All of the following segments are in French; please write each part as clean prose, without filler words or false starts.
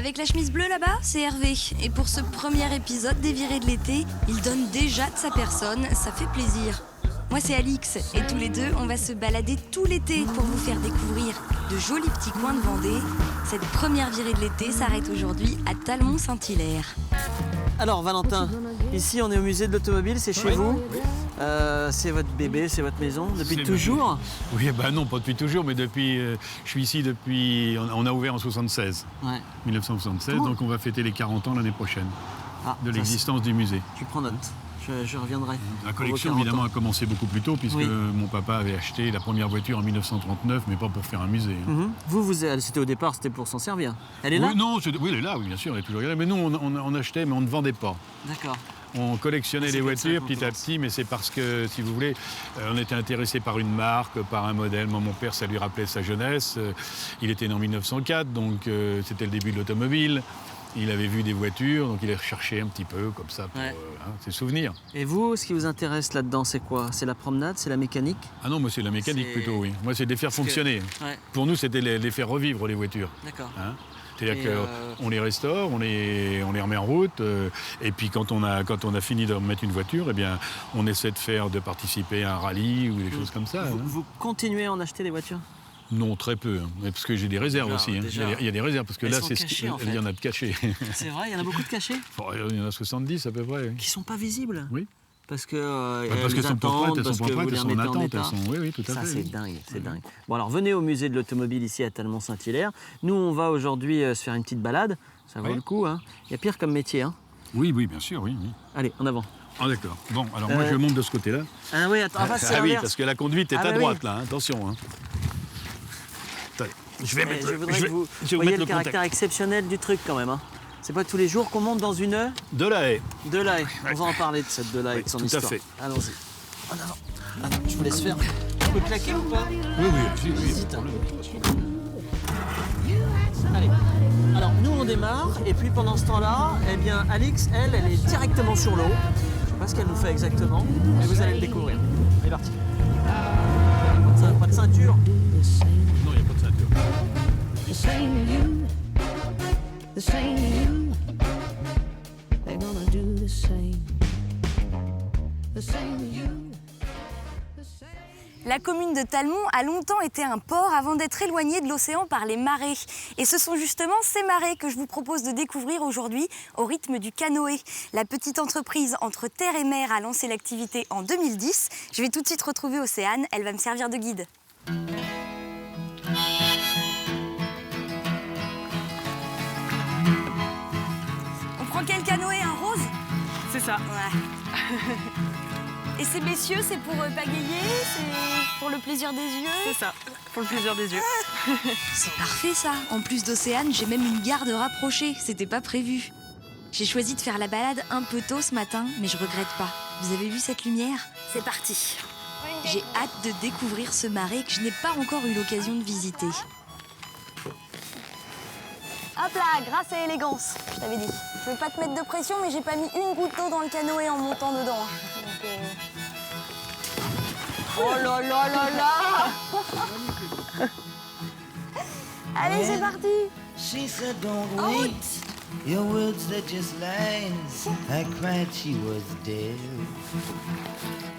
Avec la chemise bleue là-bas, c'est Hervé. Et pour ce premier épisode des virées de l'été, il donne déjà de sa personne, ça fait plaisir. Moi c'est Alix, et tous les deux, on va se balader tout l'été pour vous faire découvrir de jolis petits coins de Vendée. Cette première virée de l'été s'arrête aujourd'hui à Talmont-Saint-Hilaire. Alors Valentin, ici on est au musée de l'automobile, c'est chez vous. C'est votre bébé, c'est votre maison, depuis toujours? Oui, non, pas depuis toujours, mais depuis. Je suis ici depuis. On a ouvert en 76. Ouais. 1976, donc on va fêter les 40 ans l'année prochaine de l'existence du musée. Tu prends note. Je reviendrai. La collection, évidemment, a commencé beaucoup plus tôt, puisque mon papa avait acheté la première voiture en 1939, mais pas pour faire un musée. C'était au départ, c'était pour s'en servir. Elle est là? Non, oui, elle est là, oui, bien sûr, elle est toujours là. Mais nous, on achetait, mais on ne vendait pas. D'accord. On collectionnait les voitures petit à petit, mais c'est parce que, si vous voulez, on était intéressé par une marque, par un modèle. Moi, mon père, ça lui rappelait sa jeunesse. Il était né en 1904, donc c'était le début de l'automobile. Il avait vu des voitures, donc il a recherché un petit peu, comme ça, pour ses souvenirs. Et vous, ce qui vous intéresse là-dedans, c'est quoi? C'est la promenade, c'est la mécanique? Ah non, moi, c'est la mécanique plutôt, oui. Moi, c'est de les faire fonctionner. Pour nous, c'était les faire revivre, les voitures. D'accord. C'est-à-dire qu'on les restaure, on les remet en route, et puis quand on a fini de remettre une voiture, eh bien, on essaie de participer à un rallye ou des choses comme ça. Vous continuez à en acheter des voitures? Non, très peu, parce que j'ai des réserves aussi. Il y a des réserves, parce que là, il y en a de cachés. C'est vrai, il y en a beaucoup de cachés? Il y en a 70 à peu près. Qui ne sont pas visibles? Oui. Parce que parce qu'elles sont pas prêtes, elles sont en attente. Oui, tout à fait. Ça, c'est dingue, c'est dingue. Bon, alors, venez au musée de l'automobile ici à Talmont-Saint-Hilaire. Nous, on va aujourd'hui se faire une petite balade. Ça vaut le coup, hein. Il y a pire comme métier, hein. Oui, bien sûr, oui. Allez, en avant. Ah, d'accord. Bon, alors moi, je monte de ce côté-là. Ah oui, attends, oui, parce que la conduite est à droite, là, hein. Attention, hein. Je voudrais que vous voyez le caractère exceptionnel du truc, quand même, hein. C'est pas tous les jours qu'on monte dans une... De la haie. De la haie. On va en parler de cette de la haie, de son histoire. Tout à fait. Allons-y. En avant. Attends, je vous laisse faire. Je peux claquer ou pas? Oui. Hésite, hein. Allez. Alors, nous, on démarre. Et puis, pendant ce temps-là, eh bien, Alix, elle est directement sur l'eau. Je sais pas ce qu'elle nous fait exactement, mais vous allez le découvrir. C'est parti. Pas de ceinture. Non, il n'y a pas de ceinture. The same to you, the same to you. They're gonna do the same to you. La commune de Talmont a longtemps été un port avant d'être éloignée de l'océan par les marées. Et ce sont justement ces marées que je vous propose de découvrir aujourd'hui au rythme du canoë. La petite entreprise entre terre et mer a lancé l'activité en 2010. Je vais tout de suite retrouver Océane, elle va me servir de guide. On prend quel canoë, un rose? C'est ça. Ouais. Et ces messieurs, c'est pour bagayer, c'est pour le plaisir des yeux? C'est ça, pour le plaisir des yeux. C'est parfait ça. En plus d'Océane, j'ai même une garde rapprochée. C'était pas prévu. J'ai choisi de faire la balade un peu tôt ce matin, mais je regrette pas. Vous avez vu cette lumière? C'est parti. J'ai hâte de découvrir ce marais que je n'ai pas encore eu l'occasion de visiter. Hop là, grâce et élégance, je t'avais dit. Je veux pas te mettre de pression, mais j'ai pas mis une goutte d'eau dans le canoë en montant dedans. Donc, Oh là là là là. Allez, c'est parti. She said, don't wait. Your words, they're just lines. I cried she was dead.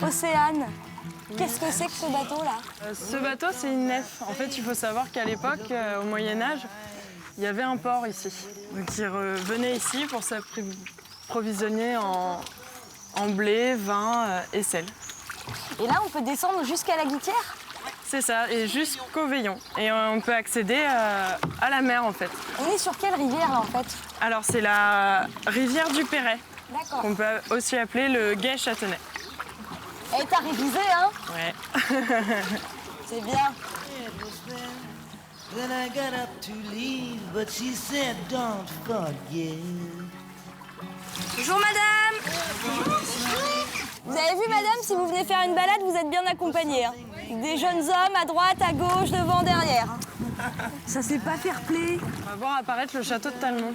Océane, qu'est-ce que c'est que ce bateau-là? Ce bateau, c'est une nef. En fait, il faut savoir qu'à l'époque, au Moyen-Âge, il y avait un port ici. Donc, ils venaient ici pour s'approvisionner en blé, vin et sel. Et là, on peut descendre jusqu'à la Guitière? C'est ça, et jusqu'au Veillon. Et on peut accéder à la mer, en fait. On est sur quelle rivière, là, en fait? Alors, c'est la rivière du Perret, D'accord. qu'on peut aussi appeler le Guet Châtenay. Eh, t'as révisé, hein? Ouais. C'est bien. Then I got up to leave, but she said, don't forget. Bonjour, madame. Vous avez vu, madame, si vous venez faire une balade, vous êtes bien accompagnée. Hein. Des jeunes hommes à droite, à gauche, devant, derrière. Ça, c'est pas fair-play. On va voir apparaître le château de Talmont.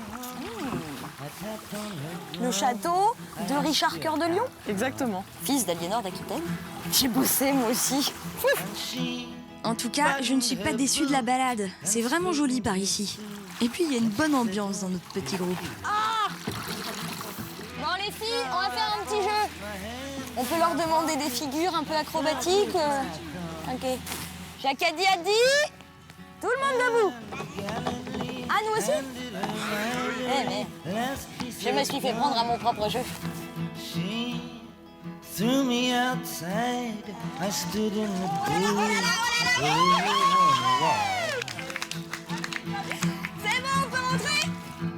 Le château de Richard Cœur de Lion, Exactement. fils d'Aliénor d'Aquitaine. J'ai bossé, moi aussi. En tout cas, je ne suis pas déçue de la balade. C'est vraiment joli par ici. Et puis il y a une bonne ambiance dans notre petit groupe. Bon les filles, on va faire un petit jeu. On peut leur demander des figures un peu acrobatiques. Ok. Jacadi a dit. Tout le monde debout. Ah, nous aussi? Eh mais, je me suis fait prendre à mon propre jeu. She threw me outside. I stood in the pool. C'est bon, on peut rentrer?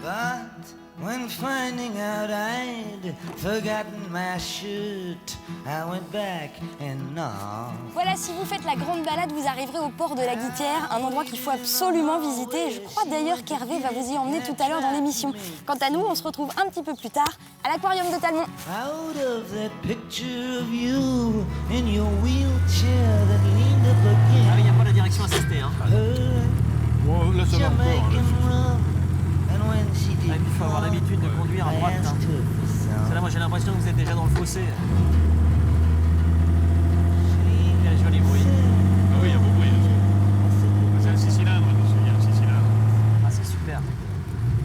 But when finding out I'd forgotten my shirt, I went back and knocked. Voilà, si vous faites la grande balade, vous arriverez au port de la Guitière, un endroit qu'il faut absolument visiter. Je crois d'ailleurs qu'Hervé va vous y emmener tout à l'heure dans l'émission. Quant à nous, on se retrouve un petit peu plus tard à l'aquarium de Talmont. Out of that picture of you in your wheelchair that leaned up Ah oui, il against n'y a pas la direction assistée. Hein. her Bon, là, ça va encore. Jamaican Là. rum. And when she Ah, did et puis, il faut avoir l'habitude de conduire à droite. Hein. Parce que là, moi, j'ai l'impression que vous êtes déjà dans le fossé. Quel joli bruit. Ah oui, il y a beaucoup de bruit. C'est un 6 cylindres, attention, il y a un 6 cylindres. Ah, c'est super.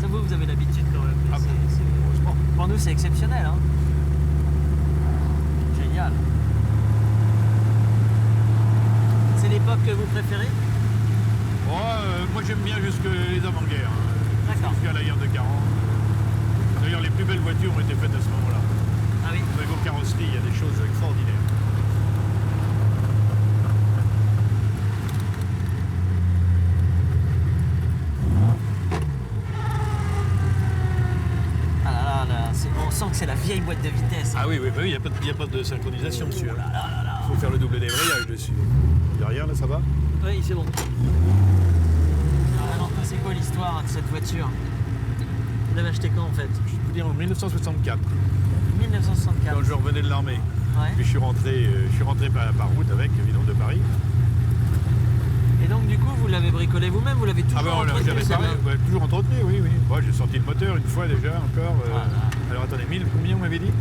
Ça, vous avez l'habitude quand même. Ah, Heureusement. Pour nous, c'est exceptionnel. Hein. Génial. C'est l'époque que vous préférez? Moi, j'aime bien jusque les avant-guerres. Hein. D'accord. Jusqu'à la guerre de 40. D'ailleurs, les plus belles voitures ont été faites à ce moment-là. Ah oui. Au niveau carrosserie, il y a des choses extraordinaires. Ah là là, on sent que c'est la vieille boîte de vitesse. Ah oui, il n'y a pas de synchronisation dessus. Il faut faire le double débrayage dessus. Derrière, là, ça va? Oui, c'est bon. Alors, c'est quoi l'histoire de cette voiture? Vous l'avez achetée quand en fait? Je peux dire en 1964, 1964. quand je revenais de l'armée. Ouais. Puis je suis rentré par route avec, évidemment, de Paris. Et donc du coup, vous l'avez bricolée vous-même? Vous l'avez toujours entretenue, j'avais celle-là? toujours entretenu, oui. Moi, j'ai sorti le moteur une fois déjà, encore. Voilà. Alors attendez, combien on m'avait dit?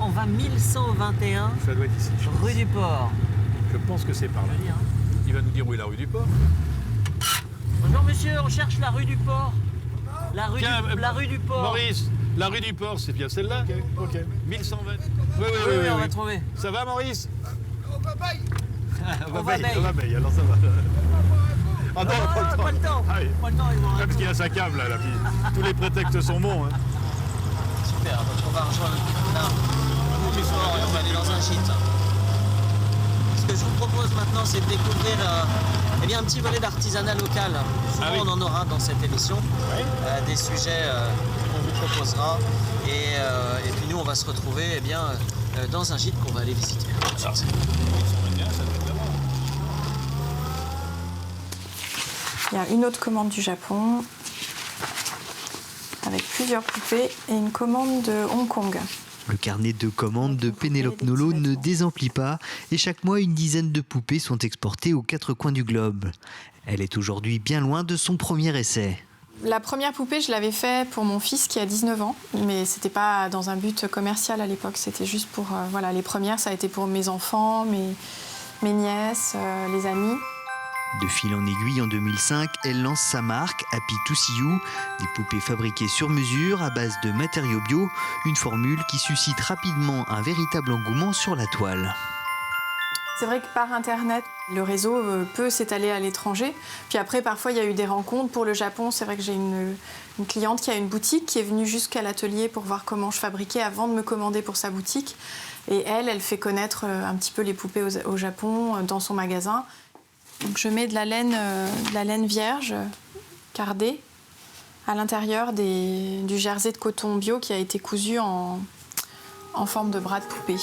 On va 1121 Ça doit être ici. Je pense. rue du Port. Je pense que c'est par là. Il va nous dire où est la rue du Port. Bonjour monsieur, on cherche la rue du Port. La rue, Tiens, la rue du Port. Maurice, la rue du Port, c'est bien celle-là? Ok. 1120. Oui, Oui, on va trouver. Ça va, Maurice? Au Au Babeille. Babeille, alors ça va. Ah non, Pas le temps. Ah oui. Pas le temps, ils vont Parce qu'il a sa cave là, puis tous les prétextes sont bons. Hein. Super, donc on va rejoindre là, rue du Port et on va aller dans un gîte. Ce que je vous propose maintenant, c'est de découvrir un petit volet d'artisanat local. Souvent, oui. on en aura dans cette émission, des sujets qu'on vous proposera. Et puis nous, on va se retrouver dans un gîte qu'on va aller visiter. Il y a une autre commande du Japon avec plusieurs poupées et une commande de Hong Kong. Le carnet de commandes de Pénélope Nolot ne désemplit pas et chaque mois une dizaine de poupées sont exportées aux 4 coins du globe. Elle est aujourd'hui bien loin de son premier essai. La première poupée, je l'avais fait pour mon fils qui a 19 ans, mais c'était pas dans un but commercial à l'époque, c'était juste pour... les premières, ça a été pour mes enfants, mes nièces, les amis. De fil en aiguille, en 2005, elle lance sa marque Happy to See You, des poupées fabriquées sur mesure à base de matériaux bio, une formule qui suscite rapidement un véritable engouement sur la toile. C'est vrai que par Internet, le réseau peut s'étaler à l'étranger. Puis après, parfois, il y a eu des rencontres. Pour le Japon, c'est vrai que j'ai une cliente qui a une boutique qui est venue jusqu'à l'atelier pour voir comment je fabriquais avant de me commander pour sa boutique. Et elle fait connaître un petit peu les poupées au Japon dans son magasin. Donc je mets de la laine vierge, cardée, à l'intérieur du jersey de coton bio qui a été cousu en forme de bras de poupée.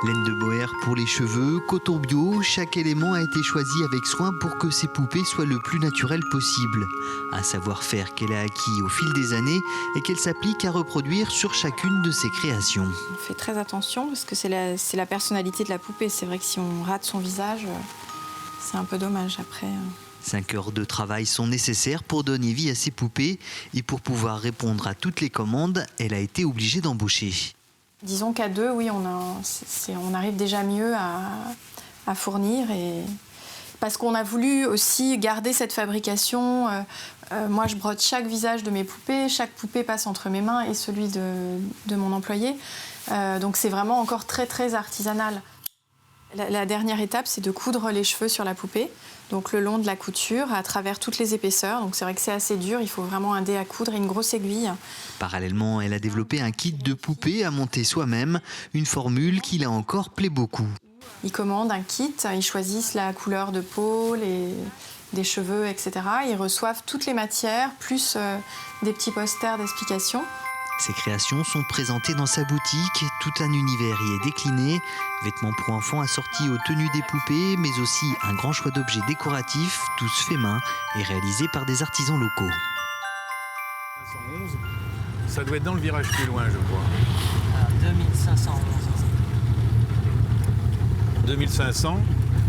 Laine de boère pour les cheveux, coton bio, chaque élément a été choisi avec soin pour que ces poupées soient le plus naturelles possible. Un savoir-faire qu'elle a acquis au fil des années et qu'elle s'applique à reproduire sur chacune de ses créations. On fait très attention parce que c'est la personnalité de la poupée. C'est vrai que si on rate son visage, c'est un peu dommage après. 5 heures de travail sont nécessaires pour donner vie à ces poupées et pour pouvoir répondre à toutes les commandes, elle a été obligée d'embaucher. Disons qu'à deux, oui, on arrive déjà mieux à fournir. Parce qu'on a voulu aussi garder cette fabrication. Moi, je brode chaque visage de mes poupées. Chaque poupée passe entre mes mains et celui de mon employé. Donc c'est vraiment encore très, très artisanal. La dernière étape, c'est de coudre les cheveux sur la poupée. Donc le long de la couture, à travers toutes les épaisseurs. Donc c'est vrai que c'est assez dur. Il faut vraiment un dé à coudre et une grosse aiguille. Parallèlement, elle a développé un kit de poupées à monter soi-même. Une formule qui, là encore, plaît beaucoup. Ils commandent un kit, ils choisissent la couleur de peau, des cheveux, etc. Ils reçoivent toutes les matières, plus des petits posters d'explications. Ses créations sont présentées dans sa boutique. Tout un univers y est décliné. Vêtements pour enfants assortis aux tenues des poupées, mais aussi un grand choix d'objets décoratifs, tous faits main et réalisés par des artisans locaux. 511, ça doit être dans le virage plus loin, je crois. Alors, 2511. 2500.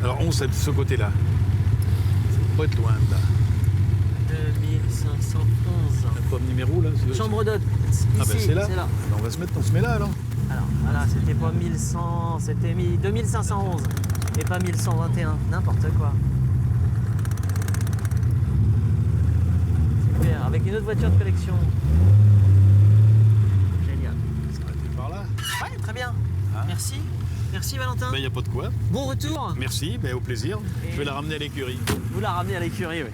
Alors 11, c'est de ce côté-là. Ça doit être loin de là. 2511. Le pomme numéro là. Chambre d'hôte. Ah ben Ici, c'est là. c'est là. Ben, on va se mettre, on se met là alors. Alors voilà, c'était pas 1100, c'était 2511 et pas 1121, n'importe quoi. Super, avec une autre voiture de collection. Génial. Ça va être par là. Ouais, très bien. Hein? Merci. Merci Valentin. Ben il n'y a pas de quoi. Bon retour. Merci, ben, au plaisir. Et- Je vais la ramener à l'écurie. Vous la ramenez à l'écurie, oui.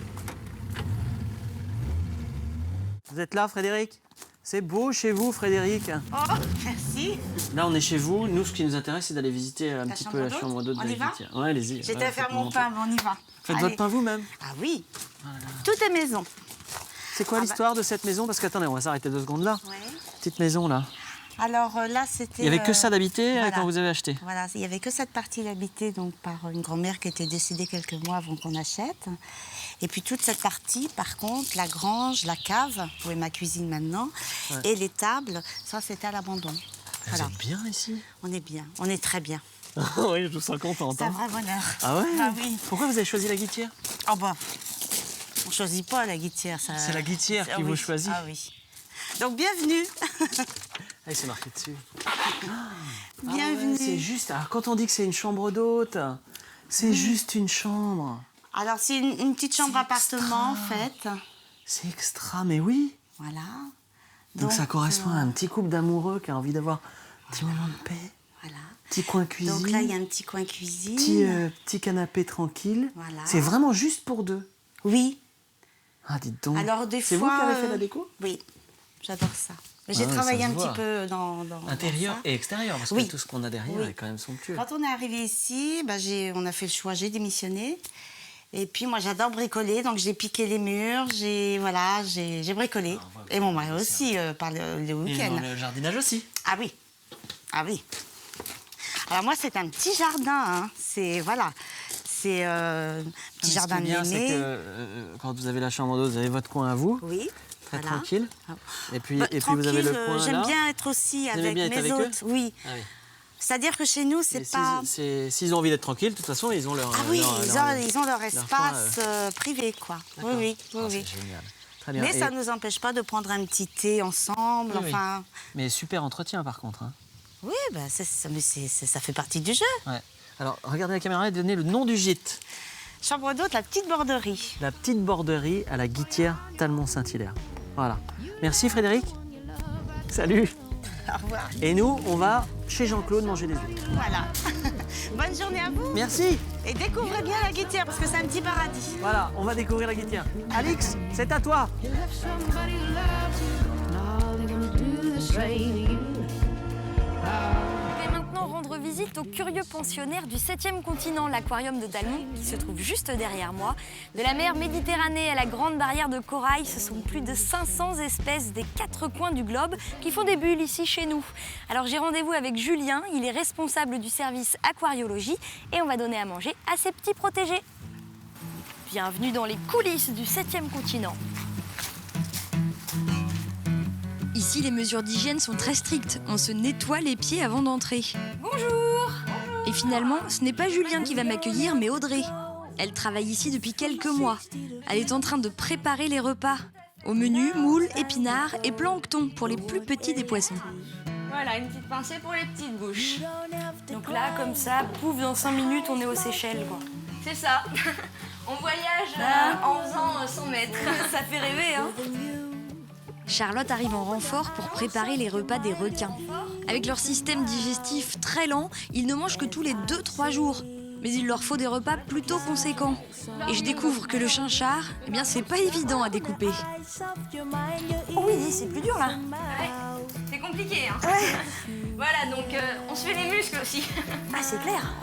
Vous êtes là, Frédéric? C'est beau chez vous, Frédéric. Oh, merci. Là, on est chez vous. Nous, ce qui nous intéresse, c'est d'aller visiter un petit peu la chambre chambre d'hôte On de y va Guitière. Ouais, allez-y. J'étais Ouais, à faire faites-nous mon monter. pain, mais on y va. Faites Allez. votre pain vous-même. Ah oui. Tout est maison. C'est quoi l'histoire de cette maison? Parce qu'attendez, on va s'arrêter 2 secondes là. Ouais. Petite maison là. Alors là, c'était. Il n'y avait que ça d'habiter voilà. quand vous avez acheté. Voilà, il n'y avait que cette partie habitée donc par une grand-mère qui était décédée quelques mois avant qu'on achète. Et puis toute cette partie, par contre, la grange, la cave, où est ma cuisine maintenant, Ouais. et les tables, ça c'était à l'abandon. Vous Voilà. êtes bien ici? On est bien, on est très bien. Oui, je vous sens contente. C'est un hein. vrai bonheur. Ah ouais? Ah oui. Pourquoi vous avez choisi la Guitière? Oh bah, on choisit pas la Guitière. Ça... C'est la Guitière qui oui. vous choisit. Ah oui. Donc bienvenue. Ah, c'est marqué dessus. Bienvenue. Ouais, c'est juste. Alors, quand on dit que c'est une chambre d'hôte, c'est juste une chambre. Alors c'est une petite chambre appartement en fait. C'est extra, mais oui. Voilà. Donc ça correspond à un petit couple d'amoureux qui a envie d'avoir un petit moment de paix, Voilà. petit coin cuisine, Donc là il y a un petit coin cuisine. petit canapé tranquille. Voilà. C'est vraiment juste pour deux. Oui. Ah, dites donc. Alors des C'est fois. vous qui avez fait la déco? Oui. J'adore ça. Mais j'ai Ah ouais, travaillé ça se un voit. petit peu dans Intérieur ça. et extérieur, parce Oui. que tout ce qu'on a derrière Oui. est quand même somptueux. Quand on est arrivé ici, bah, on a fait le choix, j'ai démissionné. Et puis moi j'adore bricoler, donc j'ai piqué les murs, j'ai bricolé. Et mon mari aussi par le Et week-end. dans le jardinage aussi. Ah oui, ah oui. Alors moi c'est un petit jardin, hein. C'est voilà, c'est petit jardin Ce qui est bien, c'est néné. que quand vous avez la chambre d'hôte, vous avez votre coin à vous, Oui. très Voilà. tranquille. Et puis, Bah, et puis vous avez le tranquille, coin là. j'aime bien être aussi aimez avec bien être mes avec eux hôtes. Oui. Ah oui. C'est-à-dire que chez nous Mais c'est pas. s'ils ont envie d'être tranquilles, de toute façon, ils ont leur. Ah oui, leur- ils ont leur coin, espace privé quoi. Oui D'accord. oui, oui, Ah, oui. c'est génial. Très bien. Mais Et- ça ne nous empêche pas de prendre un petit thé ensemble. Oui, oui. Enfin, Mais super entretien par contre. hein. oui, bah, mais ça fait partie du jeu. Ouais. Alors, regardez la caméra et donnez le nom du gîte. Chambre d'hôte, la petite borderie. La petite borderie à la Guitière Talmont-Saint-Hilaire. Voilà. Merci Frédéric. Salut. Au revoir. Et nous, on va chez Jean-Claude manger des huîtres. Voilà. Bonne journée à vous. Merci. Et découvrez bien la Guitière parce que c'est un petit paradis. Voilà, on va découvrir la Guitière. Alix, c'est à toi. You left somebody who loves you. Now they're gonna do the same to you. Je vais maintenant rendre visite au curieux pensionnaire du 7e continent, l'aquarium de Talmont, qui se trouve juste derrière moi. De la mer Méditerranée à la grande barrière de corail, ce sont plus de 500 espèces des 4 coins du globe qui font des bulles ici chez nous. Alors j'ai rendez-vous avec Julien, il est responsable du service aquariologie et on va donner à manger à ses petits protégés. Bienvenue dans les coulisses du 7e continent. Ici, les mesures d'hygiène sont très strictes. On se nettoie les pieds avant d'entrer. Bonjour! Et finalement, ce n'est pas Julien qui va m'accueillir, mais Audrey. Elle travaille ici depuis quelques mois. Elle est en train de préparer les repas. Au menu, moules, épinards et plancton pour les plus petits des poissons. Voilà, une petite pincée pour les petites bouches. Donc là, comme ça, pouf, dans 5 minutes, on est aux Seychelles, quoi. C'est ça. On voyage en faisant 100 mètres. Ça fait rêver, hein. Charlotte arrive en renfort pour préparer les repas des requins. Avec leur système digestif très lent, ils ne mangent que tous les 2-3 jours. Mais il leur faut des repas plutôt conséquents. Et je découvre que le chinchard, eh bien c'est pas évident à découper. Oh oui, c'est plus dur là. Ouais, c'est compliqué, hein. Ouais. Voilà, donc on se fait les muscles aussi. Ah, c'est clair.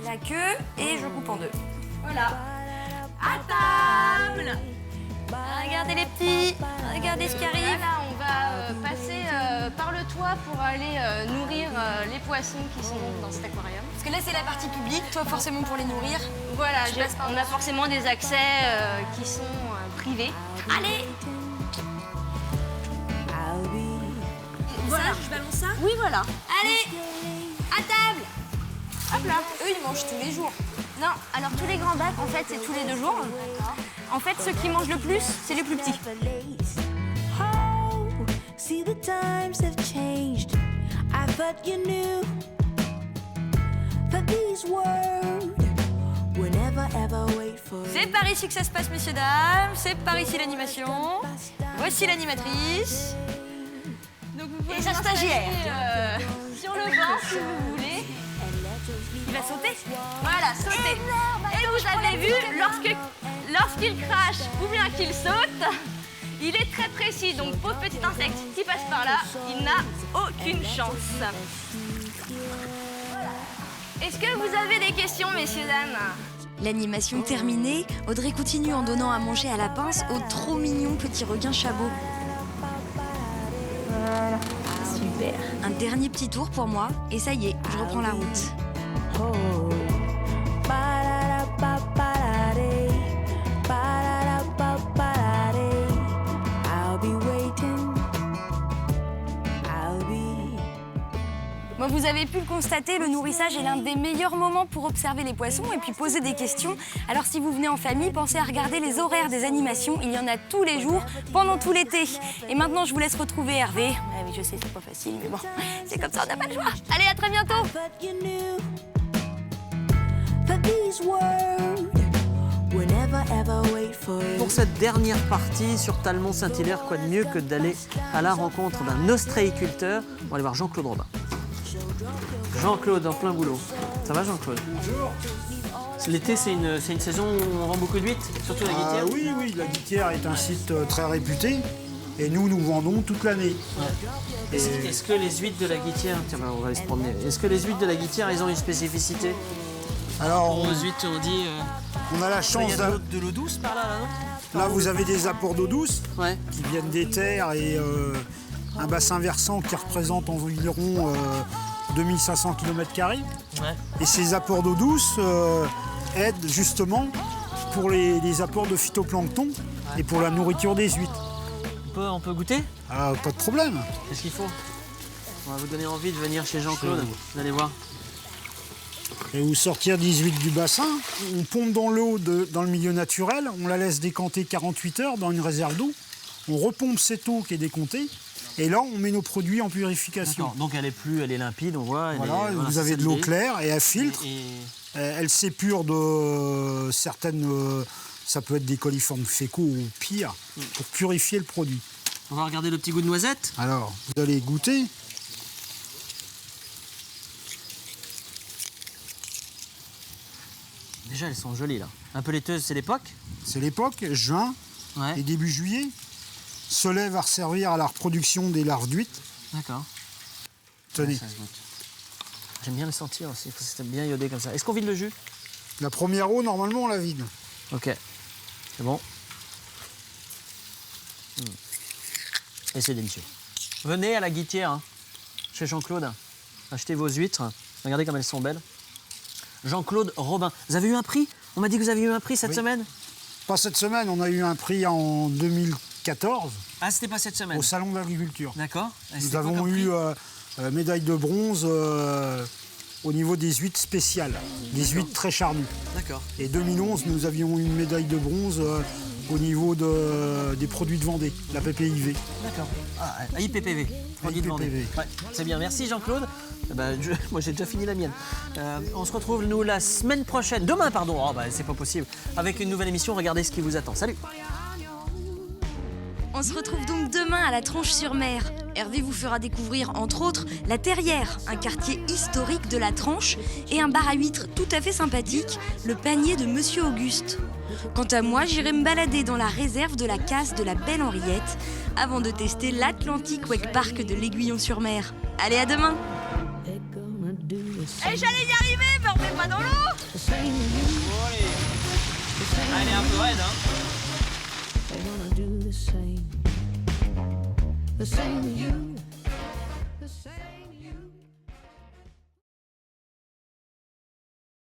La queue et je coupe en deux. Voilà. À table. Regardez les petits, regardez ce qui arrive. Là, on va passer par le toit pour aller nourrir les poissons qui sont dans cet aquarium. Parce que là, c'est la partie publique, toi forcément pour les nourrir. Voilà, on a forcément des accès qui sont privés. Allez! Voilà, je balance ça? Oui, voilà. Allez! À table! Hop là! Eux, ils mangent tous les jours. Non, alors tous les grands bacs, en fait, c'est tous les 2 jours. En fait, ceux qui mangent le plus, c'est les plus petits. C'est par ici que ça se passe, messieurs, dames. C'est par ici l'animation. Voici l'animatrice. Donc vous pouvez stagiaire. Sur le banc, si vous voulez. Il va sauter. Voilà, sauter. Et vous avez vu, lorsqu'il crache ou bien qu'il saute, il est très précis. Donc, pauvre petit insecte qui passe par là, il n'a aucune chance. Est-ce que vous avez des questions, messieurs, dames? L'animation terminée, Audrey continue en donnant à manger à la pince au trop mignon petit requin chabot. Voilà, super. Un dernier petit tour pour moi, et ça y est, je reprends la route. Bon, vous avez pu le constater, le nourrissage est l'un des meilleurs moments pour observer les poissons et puis poser des questions. Alors si vous venez en famille, pensez à regarder les horaires des animations. Il y en a tous les jours, pendant tout l'été. Et maintenant, je vous laisse retrouver Hervé. Ah oui, je sais, c'est pas facile, mais bon, c'est comme ça, on n'a pas le choix. Allez, à très bientôt. Pour cette dernière partie sur Talmont-Saint-Hilaire, quoi de mieux que d'aller à la rencontre d'un ostréiculteur. On va aller voir Jean-Claude Robin. Jean-Claude, en plein boulot. Ça va, Jean-Claude? Bonjour. L'été, c'est une saison où on vend beaucoup d'huîtres, surtout la Guittière. Oui, la Guittière est un site très réputé et nous vendons toute l'année. Ouais. Est-ce que les huîtres de la Guittière, tiens, on va aller se promener. Est-ce que les huîtres de la Guittière, ils ont une spécificité? Alors, aux huîtres, on dit. On a la chance de l'eau douce par là, non? Là, vous avez des apports d'eau douce qui viennent des terres et un bassin versant qui représente environ 2500 km². Et ces apports d'eau douce aident justement pour les apports de phytoplancton et pour la nourriture des huîtres. On peut goûter? Pas de problème. Qu'est-ce qu'il faut? On va vous donner envie de venir chez Jean-Claude. Vous allez voir. Et vous sortir 18 du bassin, on pompe dans l'eau dans le milieu naturel, on la laisse décanter 48 heures dans une réserve d'eau, on repompe cette eau qui est décomptée, et là on met nos produits en purification. Donc elle est limpide, on voit. Voilà, vous avez de l'eau claire et elle filtre, elle s'épure de certaines, ça peut être des coliformes fécaux ou pire, pour purifier le produit. On va regarder le petit goût de noisette. Alors, vous allez goûter. Déjà, elles sont jolies, là. Un peu laiteuses, c'est l'époque? C'est l'époque, juin et début juillet. Ce lait va servir à la reproduction des larves d'huîtres. D'accord. Tenez. Ouais, j'aime bien le sentir aussi, c'est bien iodé comme ça. Est-ce qu'on vide le jus? La première eau, normalement, on la vide. Ok. C'est bon. Et c'est délicieux. Venez à la Guittière, hein, chez Jean-Claude. Achetez vos huîtres. Regardez comme elles sont belles. Jean-Claude Robin. Vous avez eu un prix? On m'a dit que vous aviez eu un prix cette semaine? Pas cette semaine, on a eu un prix en 2014. Ah, c'était pas cette semaine? Au Salon de l'Agriculture. D'accord. Nous avons eu médaille de bronze au niveau des huîtres spéciales, des huîtres très charnues. D'accord. Et 2011, nous avions eu une médaille de bronze au niveau des produits de Vendée, la PPIV. D'accord. Ah, IPPV, produit de Vendée. Ouais, c'est bien, merci Jean-Claude. Moi j'ai déjà fini la mienne. On se retrouve nous la semaine prochaine, demain pardon, c'est pas possible, avec une nouvelle émission. Regardez ce qui vous attend. Salut. On se retrouve donc demain à la Tranche-sur-Mer. Hervé vous fera découvrir, entre autres, la Terrière, un quartier historique de la Tranche, et un bar à huîtres tout à fait sympathique, le Panier de Monsieur Auguste. Quant à moi, j'irai me balader dans la réserve de la casse de la Belle Henriette, avant de tester l'Atlantic Wake Park de l'Aiguillon-sur-Mer. Allez, à demain! J'allais y arriver, mais on met pas dans l'eau. Elle est un peu raide, hein. They're gonna do the same. The same